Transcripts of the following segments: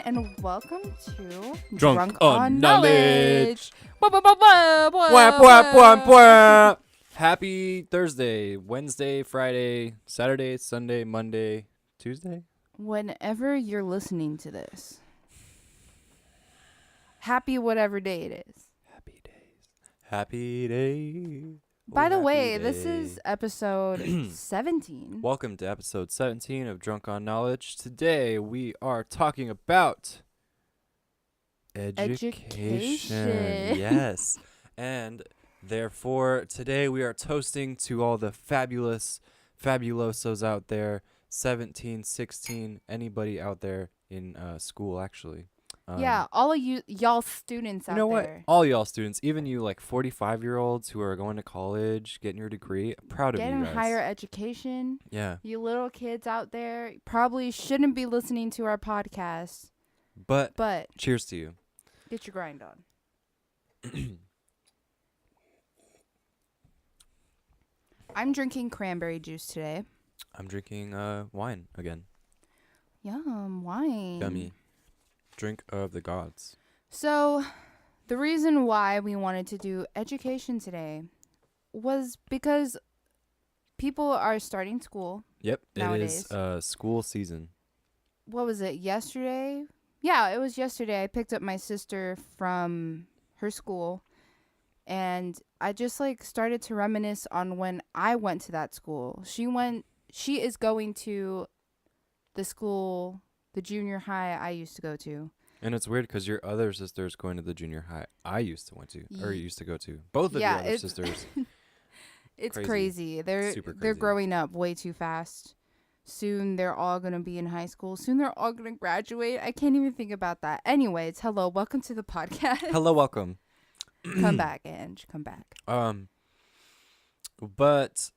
and welcome to Drunk on Knowledge. Knowledge. Happy Thursday, Wednesday, Friday, Saturday, Sunday, Monday, Tuesday. Whenever you're listening to this, happy whatever day it is. Happy days. Happy day. By the happy way, day. this is episode 17. Welcome to episode 17 of Drunk on Knowledge. Today we are talking about education. Yes. And therefore, today we are toasting to all the fabulosos out there, 17, 16, anybody out there in school, actually. Yeah, all of y'all students out You know what? there. All y'all students, even you like 45-year-olds who are going to college, getting your degree, proud of you Getting guys. higher education. Yeah. You little kids out there probably shouldn't be listening to our podcast, But cheers to you. Get your grind on. I'm drinking cranberry juice today. I'm drinking wine again. Yum, wine. Yummy. Drink of the gods. So, the reason why we wanted to do education today was because people are starting school. Yep, nowadays. It is school season. What was it, yesterday? Yeah, it was yesterday. I picked up my sister from her school, and I just started to reminisce on when I went to that school. She is going to the school, the junior high I used to go to. And it's weird because your other sister is going to the junior high I used to go to. Both of your other sisters. It's crazy. They're growing up way too fast. Soon they're all going to be in high school. Soon they're all going to graduate. I can't even think about that. Anyways, hello, welcome to the podcast. Hello, welcome. Come back, Ange. Come back. But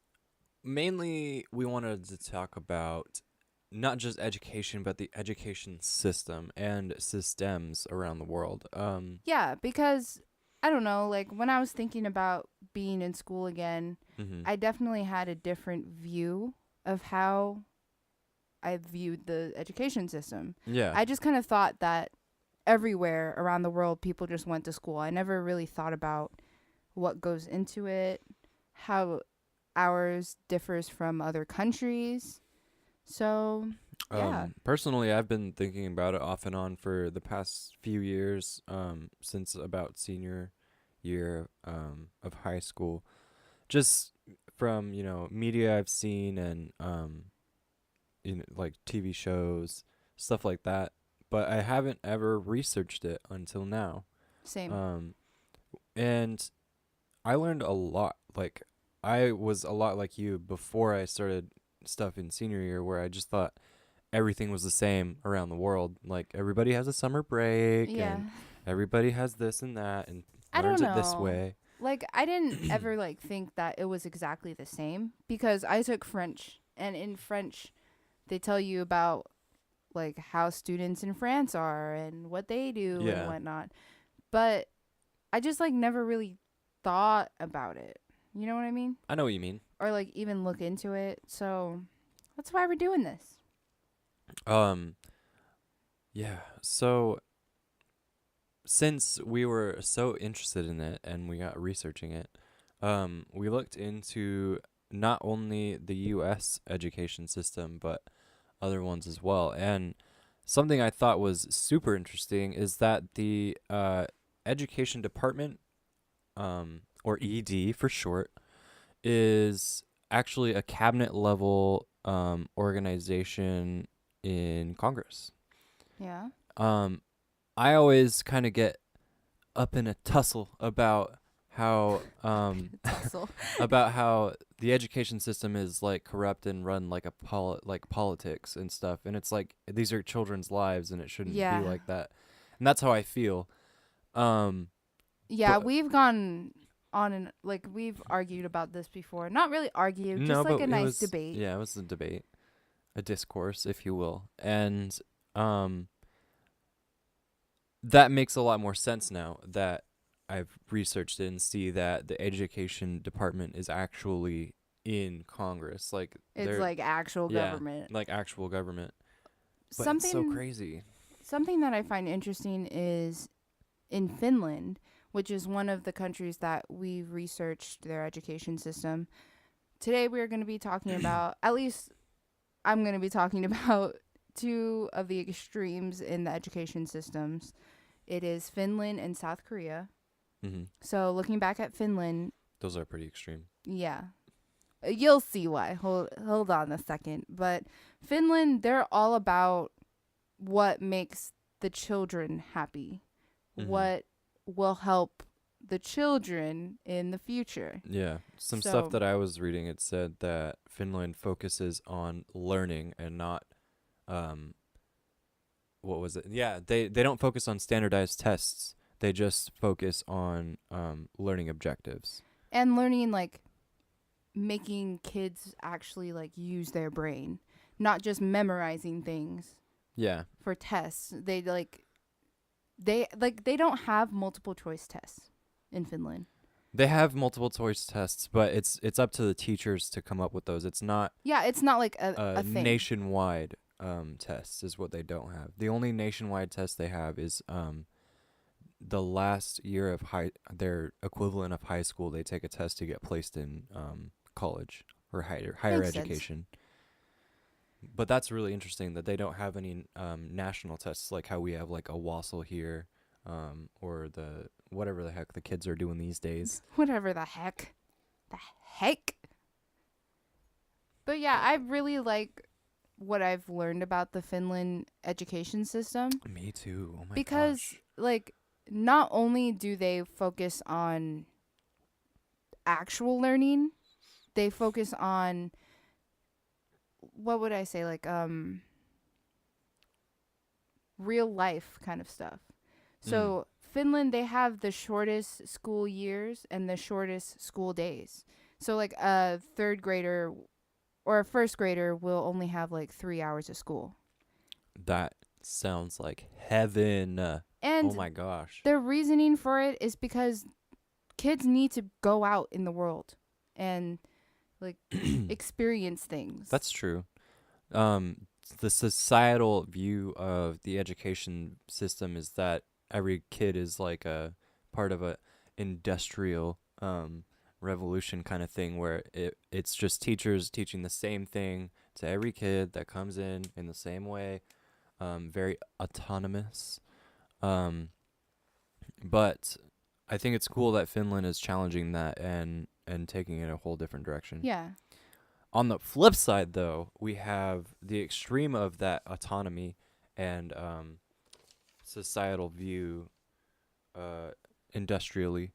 mainly we wanted to talk about not just education, but the education system and systems around the world. Yeah, because I don't know, when I was thinking about being in school again, I definitely had a different view of how I viewed the education system. Yeah. I just kind of thought that everywhere around the world, people just went to school. I never really thought about what goes into it, how ours differs from other countries. So, yeah. Personally, I've been thinking about it off and on for the past few years, since about senior year of high school. Just from, media I've seen and, TV shows, stuff like that. But I haven't ever researched it until now. Same. And I learned a lot. I was a lot like you before I started stuff in senior year, where I just thought everything was the same around the world. Everybody has a summer break, and everybody has this and that, and learns it this way. I didn't ever think that it was exactly the same, because I took French, and in French they tell you about how students in France are and what they do and whatnot. But I just never really thought about it. You know what I mean? I know what you mean. Or even look into it. So that's why we're doing this. Yeah. So since we were so interested in it and we got researching it, we looked into not only the US education system, but other ones as well. And something I thought was super interesting is that the education department, or ED for short, is actually a cabinet level organization in Congress. Yeah. I always kind of get up in a tussle about how about how the education system is corrupt and run like politics and stuff, and it's these are children's lives and it shouldn't be like that. And that's how I feel. We've gone on and we've argued about this before. Not really argued, just a nice debate. Yeah, it was a debate, a discourse, if you will. And that makes a lot more sense now that I've researched it and see that the education department is actually in Congress. It's actual government. Like actual government. But Something it's so crazy. something that I find interesting is in Finland, which is one of the countries that we've researched their education system. Today we're going to be talking about, at least I'm going to be talking about two of the extremes in the education systems. It is Finland and South Korea. Mm-hmm. So looking back at Finland, Those are pretty extreme. yeah, you'll see why. Hold on a second. But Finland, they're all about what makes the children happy, Mm-hmm. what will help the children in the future. Yeah. Some So- stuff that I was reading, it said that Finland focuses on learning and not, what was it? Yeah, they don't focus on standardized tests. They just focus on learning objectives. And learning, like, making kids actually, like, use their brain, not just memorizing things Yeah. for tests. They don't have multiple choice tests in Finland. They have multiple choice tests, but it's up to the teachers to come up with those. It's not Yeah, it's not like a thing. nationwide tests is what they don't have. The only nationwide test they have is the last year of their equivalent of high school. They take a test to get placed in college or higher Makes sense. education. But that's really interesting that they don't have any national tests like how we have like a WASL here, or the whatever the heck the kids are doing these days. Whatever the heck. The heck? But yeah, I really like what I've learned about the Finland education system. Me too. Oh my Because, gosh. like, not only do they focus on actual learning, they focus on, what would I say, like, real life kind of stuff. So Finland, they have the shortest school years and the shortest school days. So like a third grader or a first grader will only have like 3 hours of school. That sounds like heaven. And oh my gosh. their reasoning for it is because kids need to go out in the world and like experience things. That's true. The societal view of the education system is that every kid is like a part of a industrial revolution kind of thing where it's just teachers teaching the same thing to every kid that comes in the same way, very autonomous. But I think it's cool that Finland is challenging that and taking it in a whole different direction. Yeah. On the flip side, though, we have the extreme of that autonomy and societal view industrially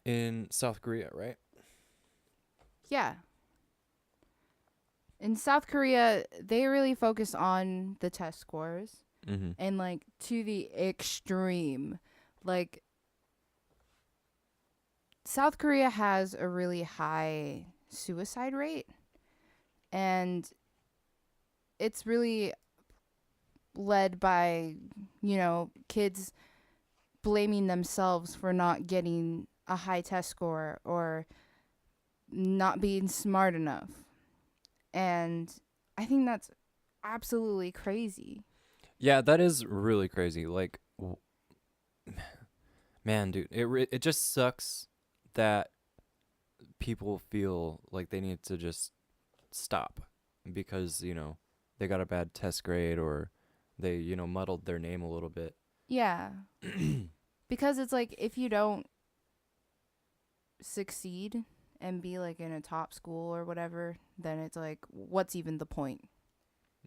in South Korea, right? Yeah. In South Korea, they really focus on the test scores Mm-hmm. and like to the extreme. Like South Korea has a really high suicide rate, and it's really led by, kids blaming themselves for not getting a high test score or not being smart enough. And I think that's absolutely crazy. Yeah, that is really crazy. Like, man, dude, it just sucks that people feel like they need to just stop because, they got a bad test grade or they, muddled their name a little bit. Yeah. Because it's like if you don't succeed and be like in a top school or whatever, then it's like, what's even the point?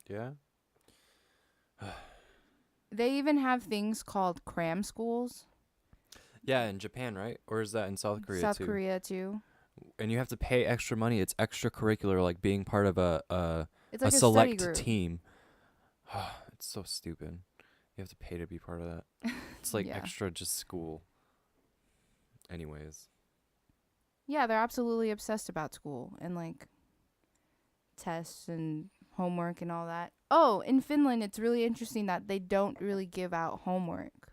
Yeah. They even have things called cram schools. Yeah, in Japan, right? Or is that in South Korea South too? Korea too. And you have to pay extra money. It's extracurricular, like being part of a It's like a study select group. team. It's so stupid. You have to pay to be part of that. It's like Yeah. extra just school. Anyways. Yeah, they're absolutely obsessed about school and like tests and homework and all that. Oh, in Finland, it's really interesting that they don't really give out homework.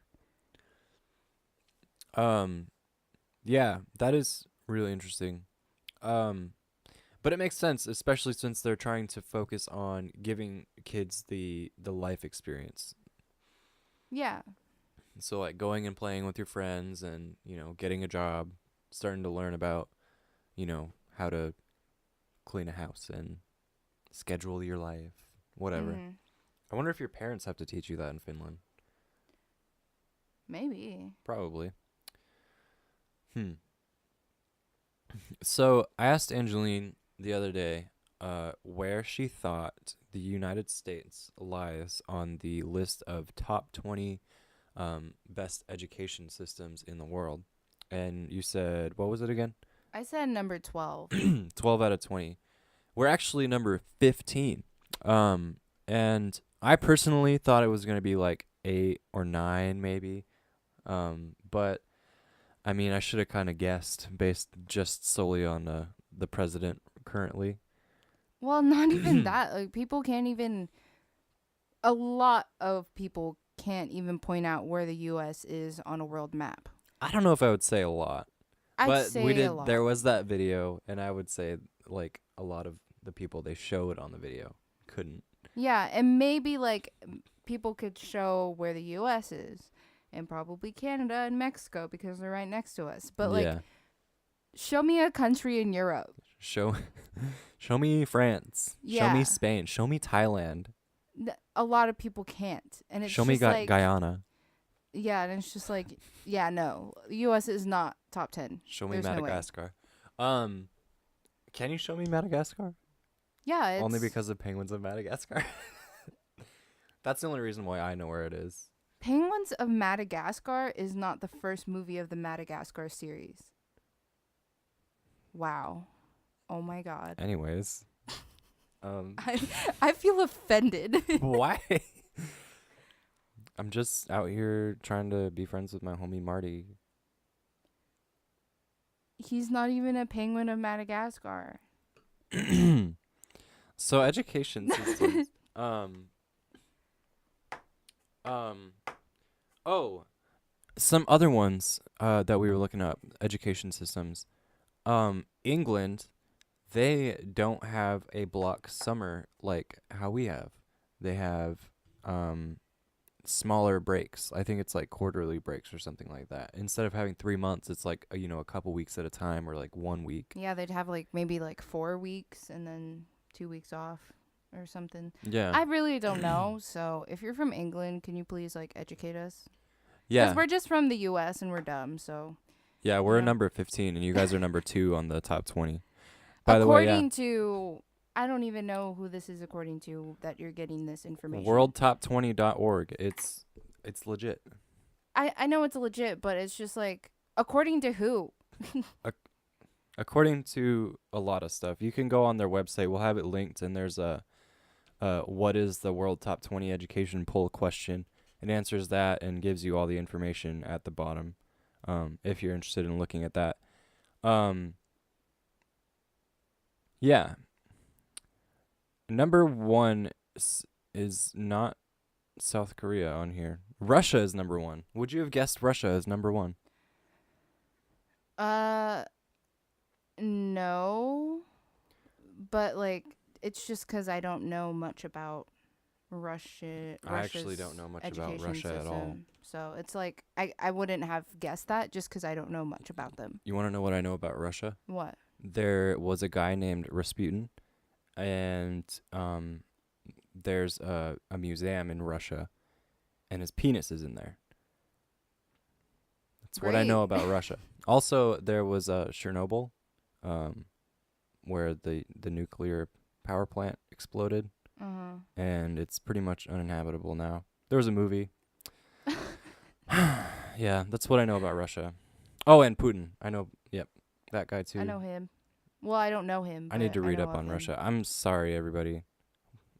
Yeah, that is really interesting. But But it makes sense, especially since they're trying to focus on giving kids the life experience. Yeah. So like going and playing with your friends and, getting a job, starting to learn about, how to clean a house and schedule your life, whatever. Mhm. I wonder if your parents have to teach you that in Finland. Maybe. Probably. Hmm. So I asked Angeline the other day where she thought the United States lies on the list of top 20 best education systems in the world. And you said, what was it again? I said number 12. 12 out of 20. We're actually number 15. And I personally thought it was going to be like 8 or 9 maybe. But I mean, I should have kind of guessed based just solely on the president currently. Well, not even that. Like people can't even a lot of people can't even point out where the US is on a world map. I don't know if I would say a lot, I'd but say a there lot. was that video, and I would say like a lot of the people they showed on the video couldn't. Yeah, and maybe like people could show where the US is and probably Canada and Mexico because they're right next to us. But like Yeah. show me a country in Europe. Show show me France. Show me Yeah. Spain. Show me Thailand. A lot of people can't. And it's Show me just like Guyana. yeah, and it's just like yeah, no. The US is not top 10. Show me There's no way. Madagascar. Can you show me Madagascar? Yeah, it's Only because of Penguins of Madagascar. That's the only reason why I know where it is. Penguins of Madagascar is not the first movie of the Madagascar series. Wow. Oh my god. Anyways, I feel offended. why? I'm just out here trying to be friends with my homie Marty. He's not even a penguin of Madagascar. So education systems. Oh, some other ones that we were looking up, education systems. England, they don't have a block summer like how we have. They have smaller breaks. I think it's like quarterly breaks or something like that. Instead of having 3 months, it's like a couple weeks at a time or like 1 week. Yeah, they'd have like maybe like 4 weeks and then 2 weeks off or something. Yeah. I really don't know. So if you're from England, can you please like educate us? Yeah. Because we're just from the U.S. and we're dumb. So Yeah, we're Yeah. number 15 and you guys are number 2 on the top 20. By the way, according to, I don't even know who this is according to that you're getting this information. worldtop20.org. It's legit. I know it's legit, but it's just like according to who? According to a lot of stuff. You can go on their website. We'll have it linked, and there's a what is the World Top 20 Education Poll question. It answers that and gives you all the information at the bottom if you're interested in looking at that. Yeah. Number 1 is not South Korea on here. Russia is number 1. Would you have guessed Russia as number 1? No. But like it's just 'cause I don't know much about Russia. I actually Russia's don't know much about education Russia at all. system. So it's like I wouldn't have guessed that just 'cause I don't know much about them. You want to know what I know about Russia? What? There was a guy named Rasputin, and there's a museum in Russia, and his penis is in there. That's what I know Great. about Russia. Also, there was Chernobyl, where the nuclear power plant exploded, Uh-huh. and it's pretty much uninhabitable now. There was a movie. Yeah, that's what I know about Russia. Oh, and Putin. I know. Yep, that guy too. I know him. Well, I don't know him. I need to but read know up of on him. Russia. I'm sorry, everybody.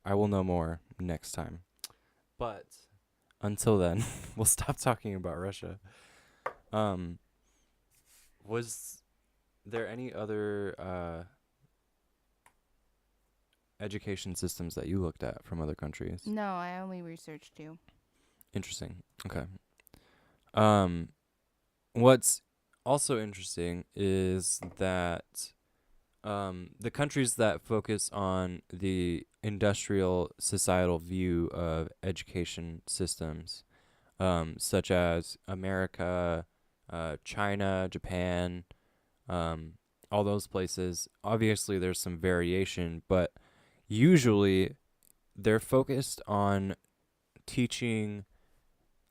I will know more next time. But until then, we'll stop talking about Russia. Was there any other education systems that you looked at from other countries? No, I only researched you. Interesting. Okay. What's also interesting is that the countries that focus on the industrial societal view of education systems, such as America, China, Japan, all those places. Obviously, there's some variation, but usually they're focused on teaching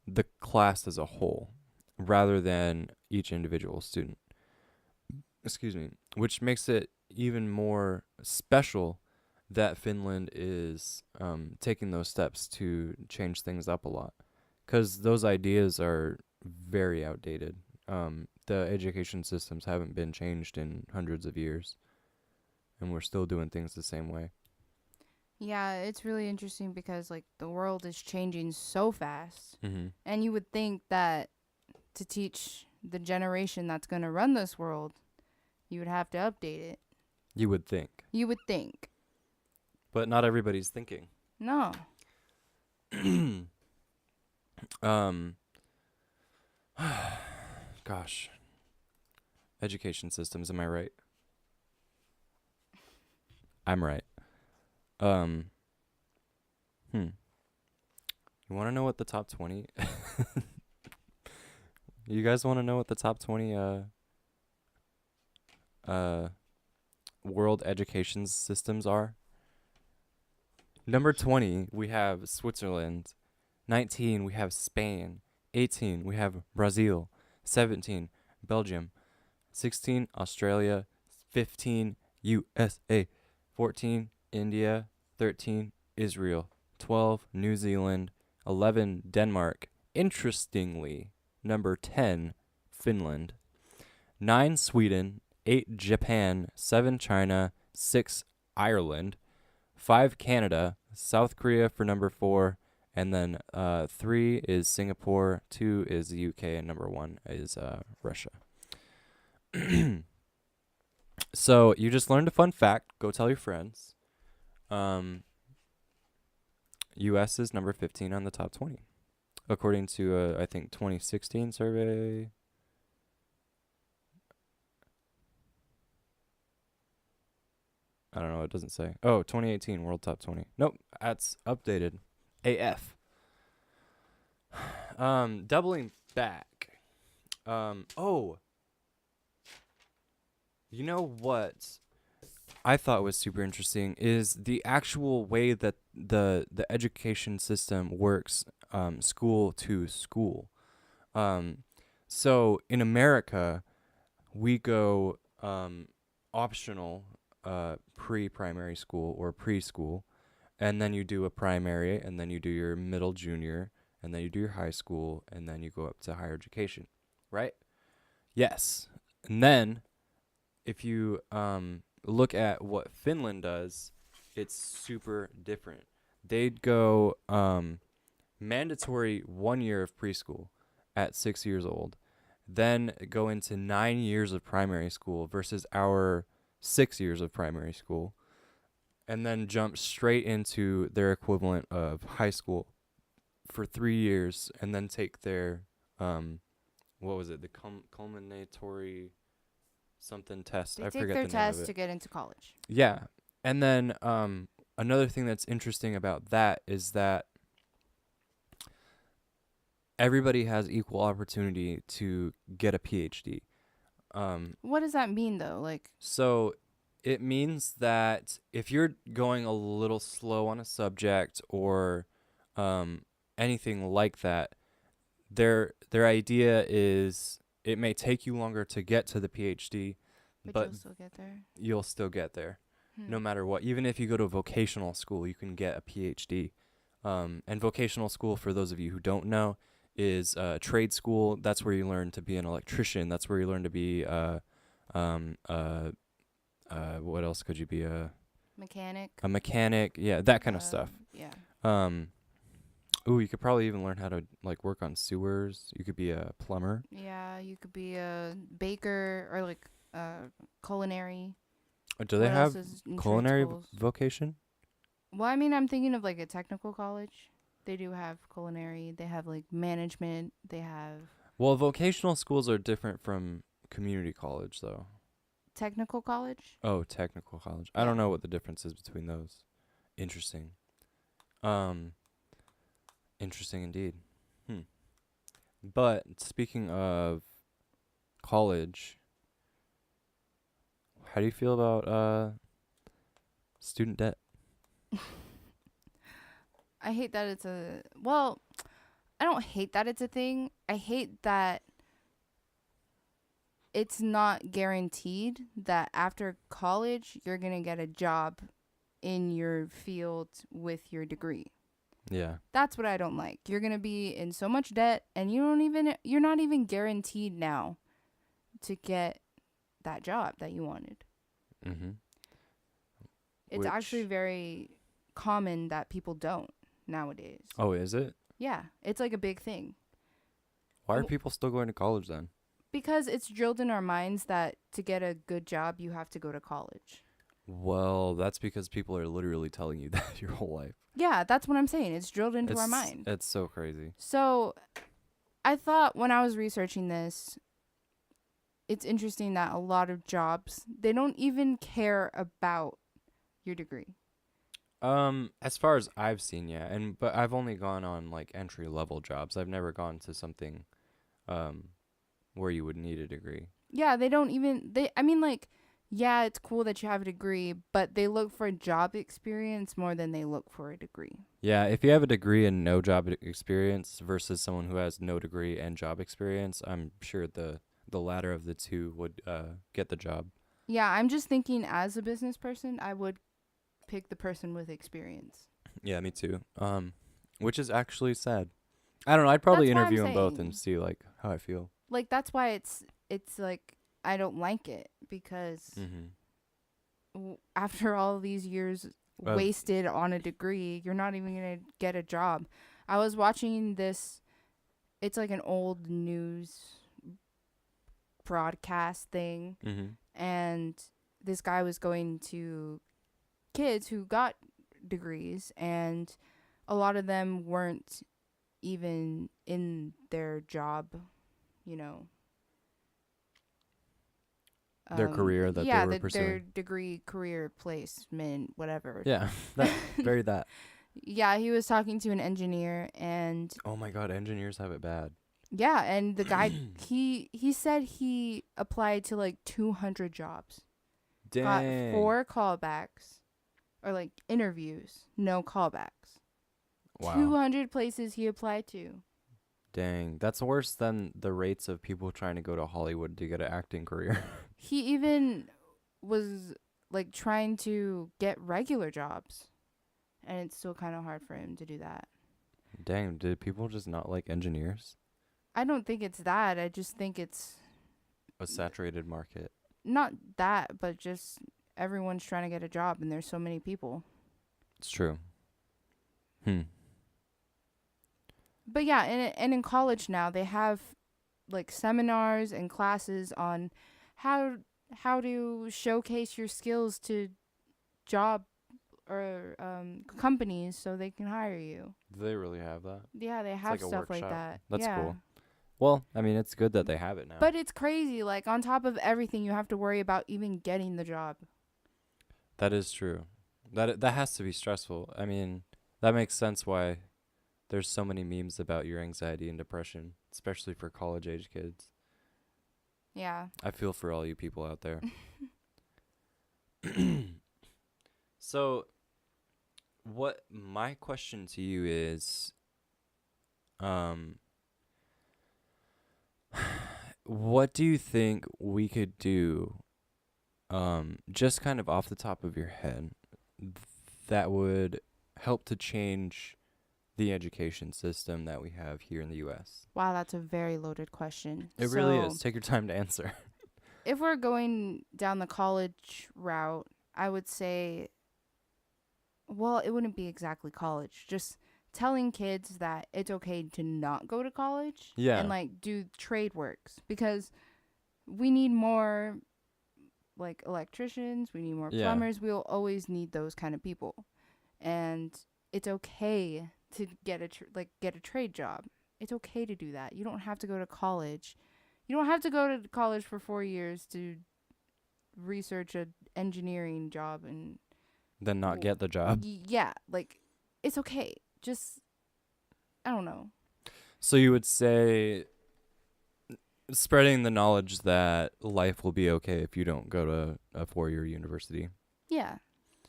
the class as a whole rather than each individual student. Excuse me, which makes it even more special that Finland is taking those steps to change things up a lot, because those ideas are very outdated. The education systems haven't been changed in hundreds of years, and we're still doing things the same way. Yeah, it's really interesting because like the world is changing so fast. Mm-hmm. And you would think that to teach the generation that's going to run this world, you would have to update it. You would think, You would think. but not everybody's thinking. No. um, gosh, education systems. Am I right? I'm right. Um, hmm. You want to know what the top 20? You guys want to know what the top 20 uh world education systems are? Number 20, we have Switzerland. 19, we have Spain. 18, we have Brazil. 17, Belgium. 16, Australia. 15, USA. 14, India. 13, Israel. 12, New Zealand. 11, Denmark. Interestingly, number 10, Finland. 9, Sweden. 8, Japan. 7, China. 6, Ireland. 5, Canada. South Korea for number 4. And then 3 is Singapore. 2 is the UK. And number 1 is Russia. So you just learned a fun fact. Go tell your friends. U.S. is number 15 on the top 20, according to I think 2016 survey. I don't know. It doesn't say. Oh, 2018 World Top 20. Nope, that's updated. AF. Doubling back. Oh, you know what I thought was super interesting is the actual way that the education system works, school to school. So in America, we go optional pre-primary school or preschool, and then you do a primary, and then you do your middle junior, and then you do your high school, and then you go up to higher education, right? Yes. And then if you look at what Finland does, it's super different. They'd go mandatory 1 year of preschool at 6 years old, then go into 9 years of primary school versus our 6 years of primary school, and then jump straight into their equivalent of high school for 3 years, and then take their what was it, the culminatory something test. They I take forget their the name of test it. to get into college. Yeah. And then another thing that's interesting about that is that everybody has equal opportunity to get a PhD. What does that mean though? Like, So it means that if you're going a little slow on a subject or anything like that, their idea is it may take you longer to get to the PhD, but but you'll still get there. you'll still get there. No Hmm. matter what. Even if you go to vocational school, you can get a PhD. And vocational school, for those of you who don't know, is trade school. That's where you learn to be an electrician. That's where you learn to be what else could you be? Mechanic. A mechanic. Yeah, that kind of stuff. Yeah. Ooh, you could probably even learn how to like work on sewers. You could be a plumber. Yeah, you could be a baker or like culinary. Do they What else have is in trade culinary schools? vocation? Well, I mean, I'm thinking of like a technical college. They do have culinary. They have like management. They have. Well, vocational schools are different from community college, though. technical college. Oh, technical college. I Yeah. don't know what the difference is between those. Interesting. Um, interesting indeed. Hmm. But speaking of college, how do you feel about student debt? I hate that it's a well, I don't hate that it's a thing. I hate that it's not guaranteed that after college you're going to get a job in your field with your degree. Yeah. That's what I don't like. You're going to be in so much debt and you're not even guaranteed now to get that job that you wanted. Mm-hmm. It's actually very common that people don't nowadays. Oh, is it? Yeah, it's like a big thing. Why are people still going to college then? Because it's drilled in our minds that to get a good job, you have to go to college. Well, that's because people are literally telling you that your whole life. Yeah, that's what I'm saying. It's drilled into our mind. It's so crazy. So I thought when I was researching this, it's interesting that a lot of jobs, they don't even care about your degree. As far as I've seen, yeah, but I've only gone on like entry level jobs. I've never gone to something, where you would need a degree. Yeah, they don't even I mean like yeah, it's cool that you have a degree, but they look for job experience more than they look for a degree. Yeah, if you have a degree and no job experience versus someone who has no degree and job experience, I'm sure the latter of the two would get the job. Yeah, I'm just thinking as a business person, I would pick the person with experience. Yeah, me too. Which is actually sad. I don't know. I'd probably That's why I'm interview them both and saying. see like how I feel. Like that's why it's like I don't like it because after all these years wasted on a degree, you're not even going to get a job. I was watching this, it's like an old news broadcast thing, and this guy was going to kids who got degrees, and a lot of them weren't even in their job, you know. Their career that they were pursuing. Their degree, career, placement, whatever. Yeah, that. Yeah, he was talking to an engineer, and oh my God, engineers have it bad. yeah, and the guy he said he applied to like 200 jobs. Dang. Got 4 callbacks or like interviews, no callbacks. Wow. 200 places he applied to. Dang, that's worse than the rates of people trying to go to Hollywood to get an acting career. He even was like trying to get regular jobs, and it's still kind of hard for him to do that. Dang, did people just not like engineers? I don't think it's that. I just think it's A saturated market. not that, but just everyone's trying to get a job, and there's so many people. It's true. But yeah, and in college now they have like seminars and classes on how to showcase your skills to job or companies so they can hire you. Do they really have that? Yeah, they have like a stuff like workshop. that. That's yeah. cool. Well, I mean, it's good that they have it now. But it's crazy. Like on top of everything, you have to worry about even getting the job. That is true. That has to be stressful. I mean, that makes sense why there's so many memes about your anxiety and depression, especially for college age kids. Yeah. I feel for all you people out there. So, what my question to you is, what do you think we could do, just kind of off the top of your head, that would help to change the education system that we have here in the U.S.? Wow, that's a very loaded question. It really is. Take your time to answer. If we're going down the college route, I would say, well, it wouldn't be exactly college. Just telling kids that it's okay to not go to college. Yeah. And like do trade works, because we need more like electricians, we need more plumbers. We'll always need those kind of people. And it's okay to get a trade job. It's okay to do that. You don't have to go to college. You don't have to go to college for 4 years to research a engineering job and Then not get the job. yeah, like it's okay. Just I don't know. So you would say spreading the knowledge that life will be okay if you don't go to a 4-year university. Yeah.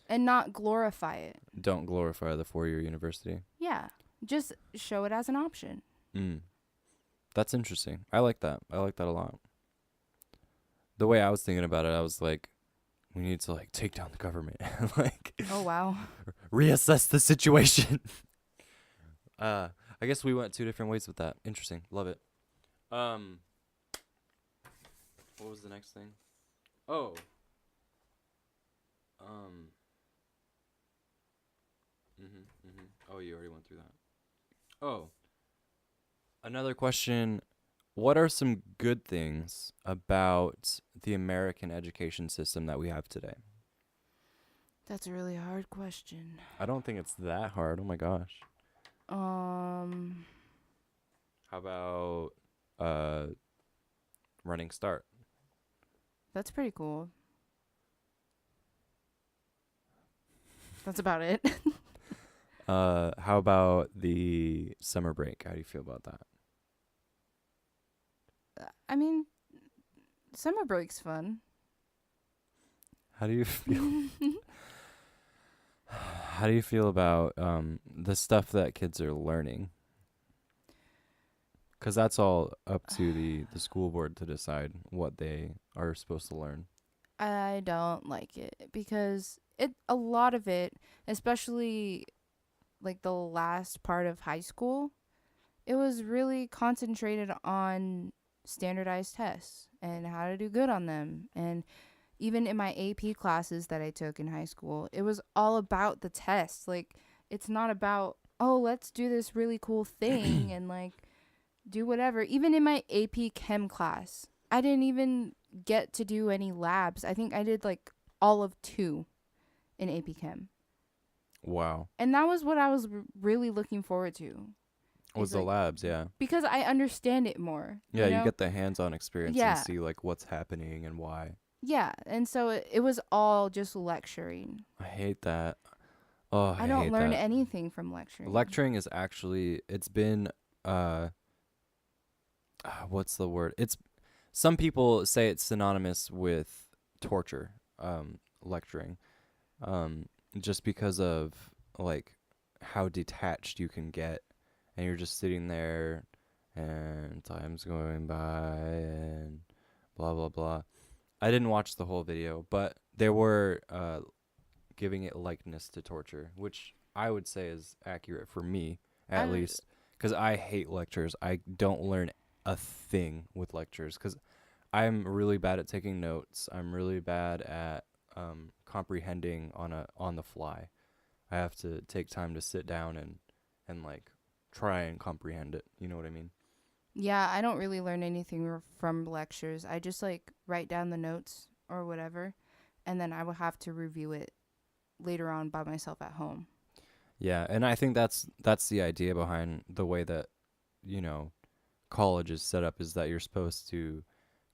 And not glorify it. Don't glorify the 4-year university. Yeah. Just show it as an option. That's interesting. I like that. I like that a lot. The way I was thinking about it, I was like, we need to like take down the government and like Oh wow. reassess the situation. I guess we went 2 different ways with that. Interesting. Love it. What was the next thing? Oh. Oh, you already went through that. Oh. Another question. What are some good things about the American education system that we have today? That's a really hard question. I don't think it's that hard. Oh my gosh. Um How about running start? That's pretty cool. That's about it. How about the summer break? How do you feel about that? I mean, summer break's fun. How do you feel? How do you feel about the stuff that kids are learning? Because that's all up to the school board to decide what they are supposed to learn. I don't like it because a lot of it, especially like the last part of high school, it was really concentrated on standardized tests and how to do good on them. And even in my AP classes that I took in high school, it was all about the tests. Like, it's not about, oh, let's do this really cool thing and like do whatever. Even in my AP Chem class, I didn't even get to do any labs. I think I did like all of 2 in AP Chem. Wow. And that was what I was really looking forward to. Was the like, labs, yeah. Because I understand it more. Yeah, you you know? get the hands-on experience Yeah. and see like what's happening and why. Yeah, and so it was all just lecturing. I hate that. Oh, I I don't hate learn that. anything from lecturing. Lecturing is actually it's been what's the word? It's some people say it's synonymous with torture, lecturing. Just because of like how detached you can get and you're just sitting there and time's going by and blah blah blah. I didn't watch the whole video, but they were giving it likeness to torture, which I would say is accurate for me, at least, because I hate lectures. I don't learn a thing with lectures because I'm really bad at taking notes. I'm really bad at comprehending on the fly. I have to take time to sit down and like try and comprehend it. You know what I mean? Yeah, I don't really learn anything from lectures. I just like write down the notes or whatever, and then I will have to review it later on by myself at home. Yeah, and I think that's the idea behind the way that, you know, college is set up, is that you're supposed to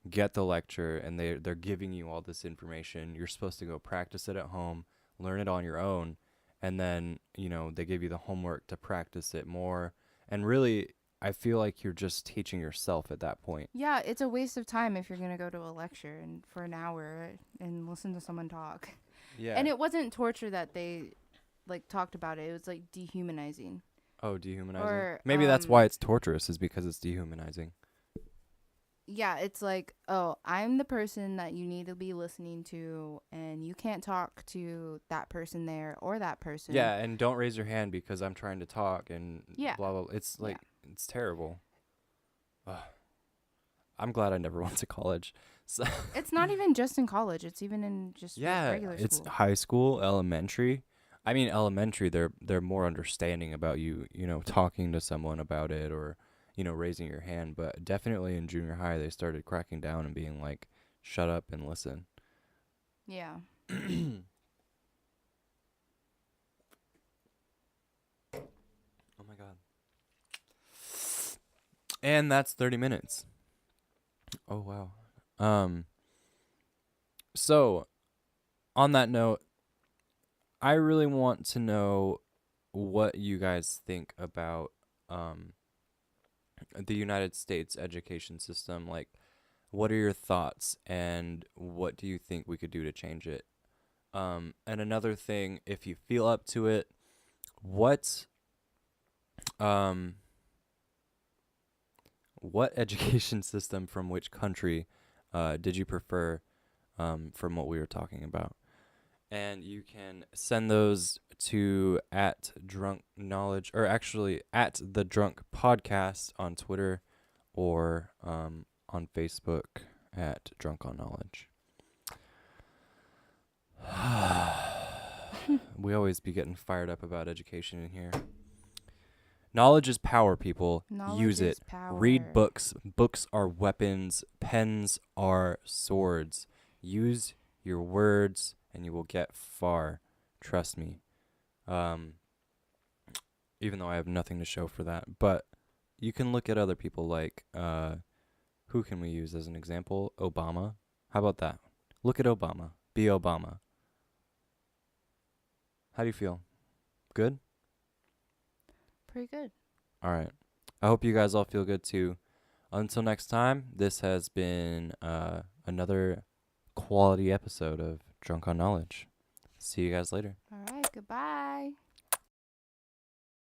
get the lecture and they're giving you all this information. You're supposed to go practice it at home, learn it on your own, and then, you know, they give you the homework to practice it more. And really, I feel like you're just teaching yourself at that point. Yeah, it's a waste of time if you're going to go to a lecture and for an hour and listen to someone talk. Yeah. And it wasn't torture that they like talked about it. It was like dehumanizing. Oh, dehumanizing. Or, maybe that's why it's torturous, is because it's dehumanizing. Yeah, it's like, oh, I'm the person that you need to be listening to, and you can't talk to that person there or that person. Yeah, and don't raise your hand because I'm trying to talk and Yeah. blah, blah, blah. It's like, it's terrible. Ugh. I'm glad I never went to college. So It's not even just in college. It's even in just regular school. It's high school, elementary. I mean, elementary, they're more understanding about you, you know, talking to someone about it or, you know, raising your hand. But definitely in junior high, they started cracking down and being like, shut up and listen. Yeah. Oh my God. And that's 30 minutes. Oh, wow. So, on that note, I really want to know what you guys think about the United States education system. Like, what are your thoughts, and what do you think we could do to change it? And another thing, if you feel up to it, what um what education system from which country did you prefer from what we were talking about? And you can send those to at drunk knowledge, or actually at the drunk podcast on Twitter, or on Facebook at drunk on knowledge. We always be getting fired up about education in here. Knowledge is power, people. Knowledge Use is it. Read power. books. Books are weapons. Pens are swords. Use your words and you will get far. Trust me. Even though I have nothing to show for that. But you can look at other people like, who can we use as an example? Obama. How about that? Look at Obama. Be Obama. How do you feel? Good? Pretty good. All right. I hope you guys all feel good too. Until next time, this has been another quality episode of Drunk on Knowledge. See you guys later. All right. Goodbye.